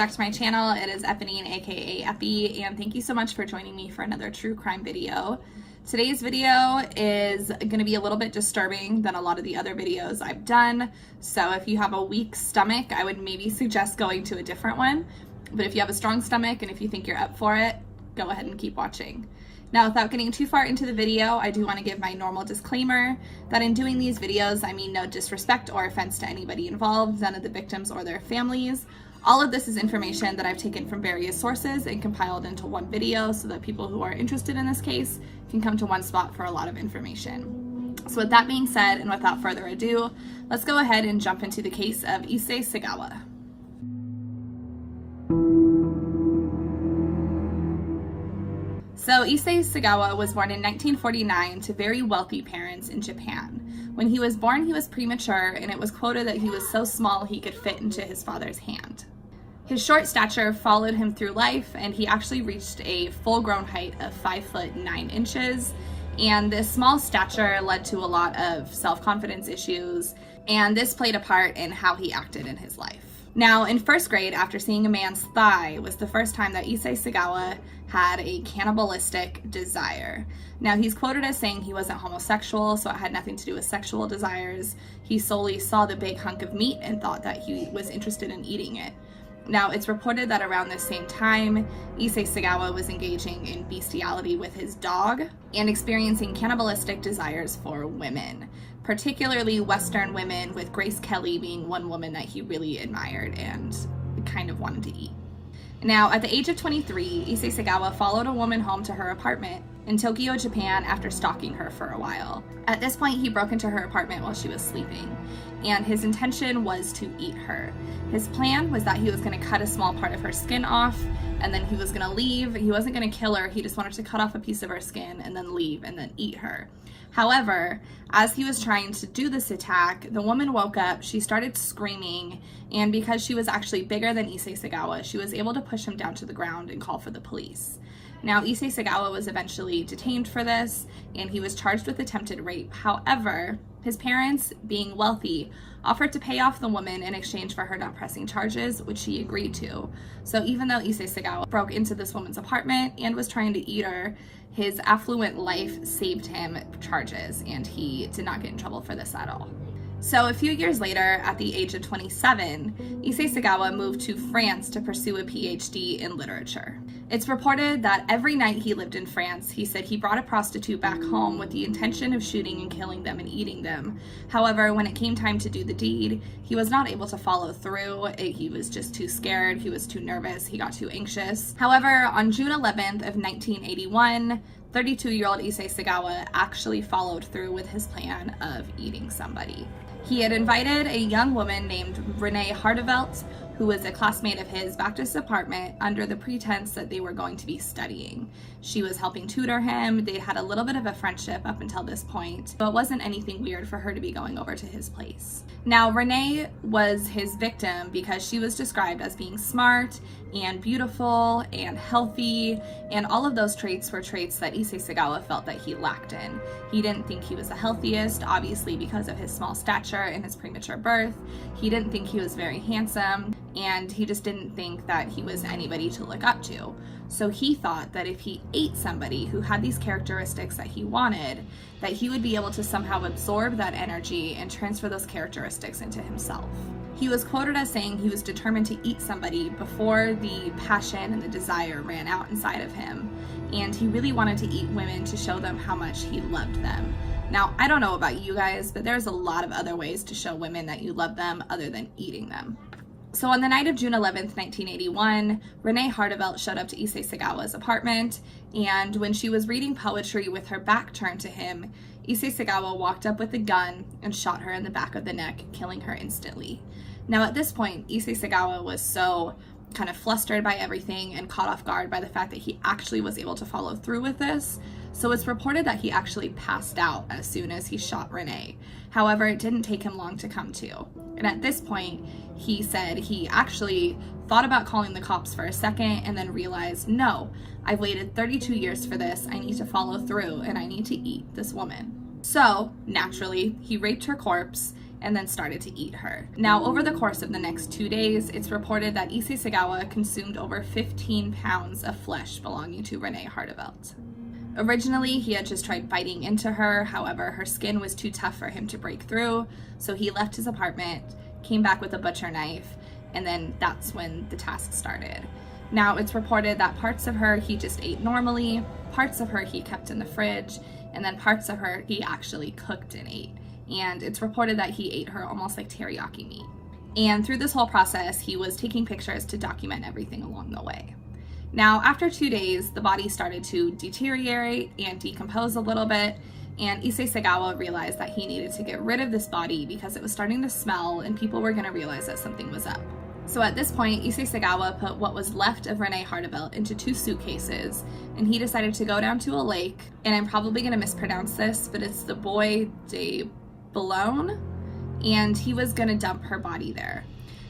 back to my channel. It is Eponine, aka Epi, and thank you so much for joining me for another true crime video. Today's video is going to be a little bit disturbing than a lot of the other videos I've done, so if you have a weak stomach, I would maybe suggest going to a different one, but if you have a strong stomach and if you think you're up for it, go ahead and keep watching. Now, without getting too far into the video, I do want to give my normal disclaimer that in doing these videos, I mean no disrespect or offense to anybody involved, none of the victims or their families. All of this is information that I've taken from various sources and compiled into one video so that people who are interested in this case can come to one spot for a lot of information. So with that being said, and without further ado, let's go ahead and jump into the case of Issei Sagawa. So Issei Sagawa was born in 1949 to very wealthy parents in Japan. When he was born, he was premature, and it was quoted that he was so small he could fit into his father's hand. His short stature followed him through life, and he actually reached a full-grown height of 5 foot 9 inches. And this small stature led to a lot of self-confidence issues, and this played a part in how he acted in his life. Now, in first grade, after seeing a man's thigh, was the first time that Issei Sagawa had a cannibalistic desire. Now, he's quoted as saying he wasn't homosexual, so it had nothing to do with sexual desires. He solely saw the big hunk of meat and thought that he was interested in eating it. Now, it's reported that around the same time, Issei Sagawa was engaging in bestiality with his dog and experiencing cannibalistic desires for women, particularly Western women, with Grace Kelly being one woman that he really admired and kind of wanted to eat. Now, at the age of 23, Issei Sagawa followed a woman home to her apartment in Tokyo, Japan, after stalking her for a while. At this point, he broke into her apartment while she was sleeping, and his intention was to eat her. His plan was that he was going to cut a small part of her skin off, and then he was going to leave. He wasn't going to kill her, he just wanted to cut off a piece of her skin and then leave and then eat her. However, as he was trying to do this attack, the woman woke up, she started screaming, and because she was actually bigger than Issei Sagawa, she was able to push him down to the ground and call for the police. Now, Issei Sagawa was eventually detained for this, and he was charged with attempted rape. However, his parents, being wealthy, offered to pay off the woman in exchange for her not pressing charges, which she agreed to. So even though Issei Sagawa broke into this woman's apartment and was trying to eat her, his affluent life saved him charges, and he did not get in trouble for this at all. So a few years later, at the age of 27, Issei Sagawa moved to France to pursue a PhD in literature. It's reported that every night he lived in France, he said he brought a prostitute back home with the intention of shooting and killing them and eating them. However, when it came time to do the deed, he was not able to follow through. He was just too scared, he was too nervous, he got too anxious. However, on June 11th of 1981, 32-year-old Issei Sagawa actually followed through with his plan of eating somebody. He had invited a young woman named Renee Hardevelt, who was a classmate of his, back to his apartment under the pretense that they were going to be studying. She was helping tutor him. They'd had a little bit of a friendship up until this point, but it wasn't anything weird for her to be going over to his place. Now, Renee was his victim because she was described as being smart and beautiful and healthy, and all of those traits were traits that Issei Sagawa felt that he lacked in. He didn't think he was the healthiest, obviously because of his small stature and his premature birth. He didn't think he was very handsome, and he just didn't think that he was anybody to look up to. So he thought that if he ate somebody who had these characteristics that he wanted, that he would be able to somehow absorb that energy and transfer those characteristics into himself. He was quoted as saying he was determined to eat somebody before the passion and the desire ran out inside of him, and he really wanted to eat women to show them how much he loved them. Now, I don't know about you guys, but there's a lot of other ways to show women that you love them other than eating them. So on the night of June 11th, 1981, Renee Hardevelt showed up to Issei Sagawa's apartment, and when she was reading poetry with her back turned to him, Issei Sagawa walked up with a gun and shot her in the back of the neck, killing her instantly. Now at this point, Issei Sagawa was so kind of flustered by everything and caught off guard by the fact that he actually was able to follow through with this. So it's reported that he actually passed out as soon as he shot Renee. However, it didn't take him long to come to. And at this point, he said he actually thought about calling the cops for a second and then realized, no, I've waited 32 years for this. I need to follow through and I need to eat this woman. So naturally, he raped her corpse and then started to eat her. Now, over the course of the next 2 days, it's reported that Issei Sagawa consumed over 15 pounds of flesh belonging to Renee Hartevelt. Originally, he had just tried biting into her, however, her skin was too tough for him to break through, so he left his apartment, came back with a butcher knife, and then that's when the task started. Now, it's reported that parts of her he just ate normally, parts of her he kept in the fridge, and then parts of her he actually cooked and ate. And it's reported that he ate her almost like teriyaki meat. And through this whole process, he was taking pictures to document everything along the way. Now, after 2 days, the body started to deteriorate and decompose a little bit, and Issei Sagawa realized that he needed to get rid of this body because it was starting to smell and people were going to realize that something was up. So at this point, Issei Sagawa put what was left of Renee Hartevelt into 2 suitcases, and he decided to go down to a lake, and I'm probably going to mispronounce this, but it's the Bois de Boulogne, and he was going to dump her body there.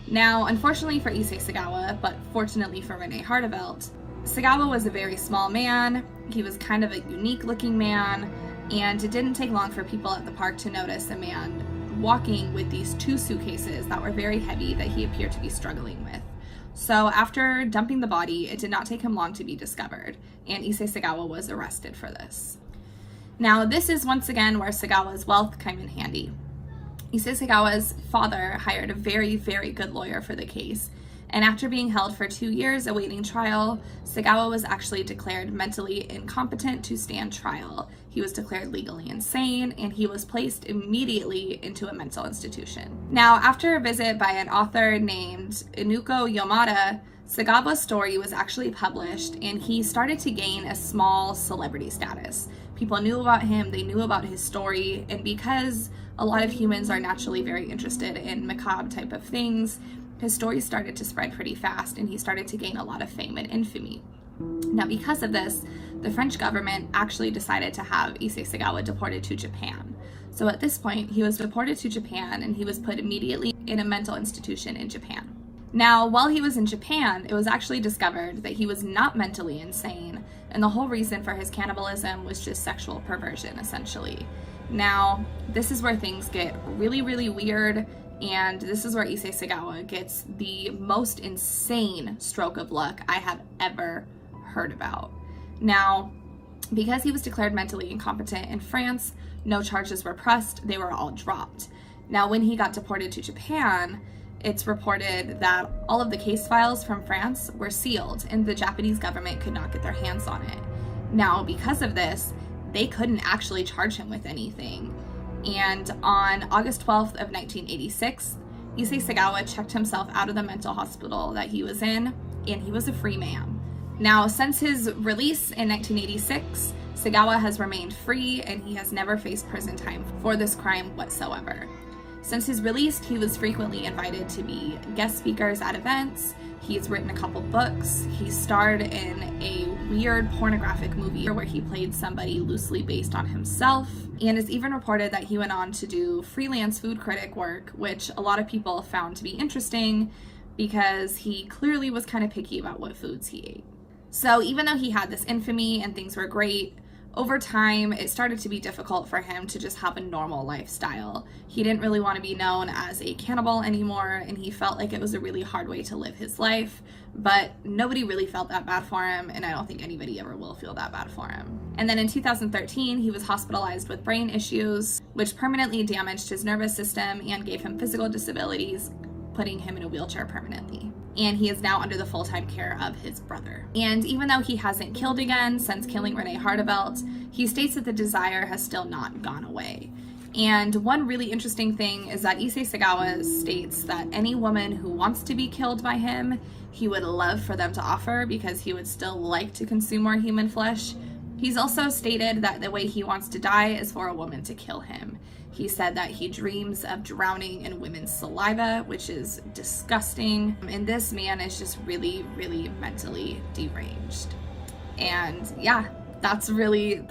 Now, unfortunately for Issei Sagawa, but fortunately for Renee Hartevelt, Sagawa was a very small man, he was kind of a unique looking man, and it didn't take long for people at the park to notice a man walking with these 2 suitcases that were very heavy that he appeared to be struggling with. So after dumping the body, it did not take him long to be discovered, and Issei Sagawa was arrested for this. Now, this is once again where Sagawa's wealth came in handy. Issei Sagawa's father hired a very, very good lawyer for the case, and after being held for 2 years awaiting trial, Sagawa was actually declared mentally incompetent to stand trial. He was declared legally insane, and he was placed immediately into a mental institution. Now, after a visit by an author named Inuko Yamada, Sagawa's story was actually published, and he started to gain a small celebrity status. People knew about him, they knew about his story, and because a lot of humans are naturally very interested in macabre type of things, his story started to spread pretty fast, and he started to gain a lot of fame and infamy. Now, because of this, the French government actually decided to have Issei Sagawa deported to Japan. So at this point, he was deported to Japan, and he was put immediately in a mental institution in Japan. Now, while he was in Japan, it was actually discovered that he was not mentally insane, and the whole reason for his cannibalism was just sexual perversion, essentially. Now, this is where things get really, really weird, and this is where Issei Sagawa gets the most insane stroke of luck I have ever heard about. Now, because he was declared mentally incompetent in France, no charges were pressed, they were all dropped. Now, when he got deported to Japan, it's reported that all of the case files from France were sealed and the Japanese government could not get their hands on it. Now, because of this, they couldn't actually charge him with anything. And on August 12th of 1986, Issei Sagawa checked himself out of the mental hospital that he was in, and he was a free man. Now, since his release in 1986, Sagawa has remained free, and he has never faced prison time for this crime whatsoever. Since his release, he was frequently invited to be guest speakers at events. He's written a couple books. He starred in a weird pornographic movie where he played somebody loosely based on himself. And it's even reported that he went on to do freelance food critic work, which a lot of people found to be interesting because he clearly was kind of picky about what foods he ate. So even though he had this infamy and things were great, over time, it started to be difficult for him to just have a normal lifestyle. He didn't really want to be known as a cannibal anymore, and he felt like it was a really hard way to live his life, but nobody really felt that bad for him, and I don't think anybody ever will feel that bad for him. And then in 2013, he was hospitalized with brain issues, which permanently damaged his nervous system and gave him physical disabilities, putting him in a wheelchair permanently. And he is now under the full-time care of his brother. And even though he hasn't killed again since killing Renee Hartevelt, he states that the desire has still not gone away. And one really interesting thing is that Issei Sagawa states that any woman who wants to be killed by him, he would love for them to offer because he would still like to consume more human flesh. He's also stated that the way he wants to die is for a woman to kill him. He said that he dreams of drowning in women's saliva, which is disgusting. And this man is just really, really mentally deranged. And yeah, that's really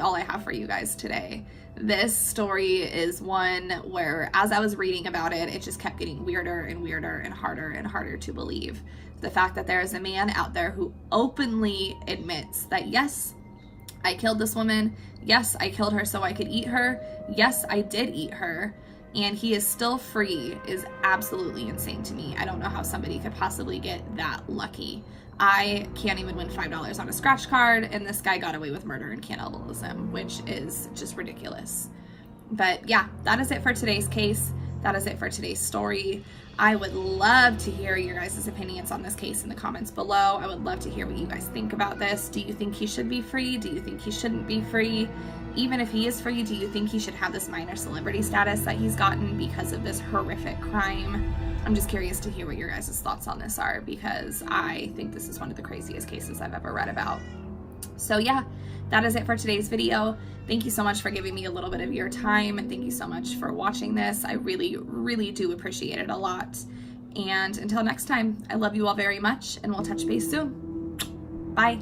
all I have for you guys today. This story is one where, as I was reading about it, it just kept getting weirder and weirder and harder to believe. The fact that there is a man out there who openly admits that, yes, I killed this woman. Yes, I killed her so I could eat her. Yes, I did eat her. and he is still free is absolutely insane to me. I don't know how somebody could possibly get that lucky. I can't even win $5 on a scratch card, and this guy got away with murder and cannibalism, which is just ridiculous. But yeah, that is it for today's case. That is it for today's story. I would love to hear your guys' opinions on this case in the comments below. I would love to hear what you guys think about this. Do you think he should be free? Do you think he shouldn't be free? Even if he is free, do you think he should have this minor celebrity status that he's gotten because of this horrific crime? I'm just curious to hear what your guys' thoughts on this are, because I think this is one of the craziest cases I've ever read about. So yeah, that is it for today's video. Thank you so much for giving me a little bit of your time, and thank you so much for watching this. I really, really do appreciate it a lot. And until next time, I love you all very much, and we'll touch base soon. Bye.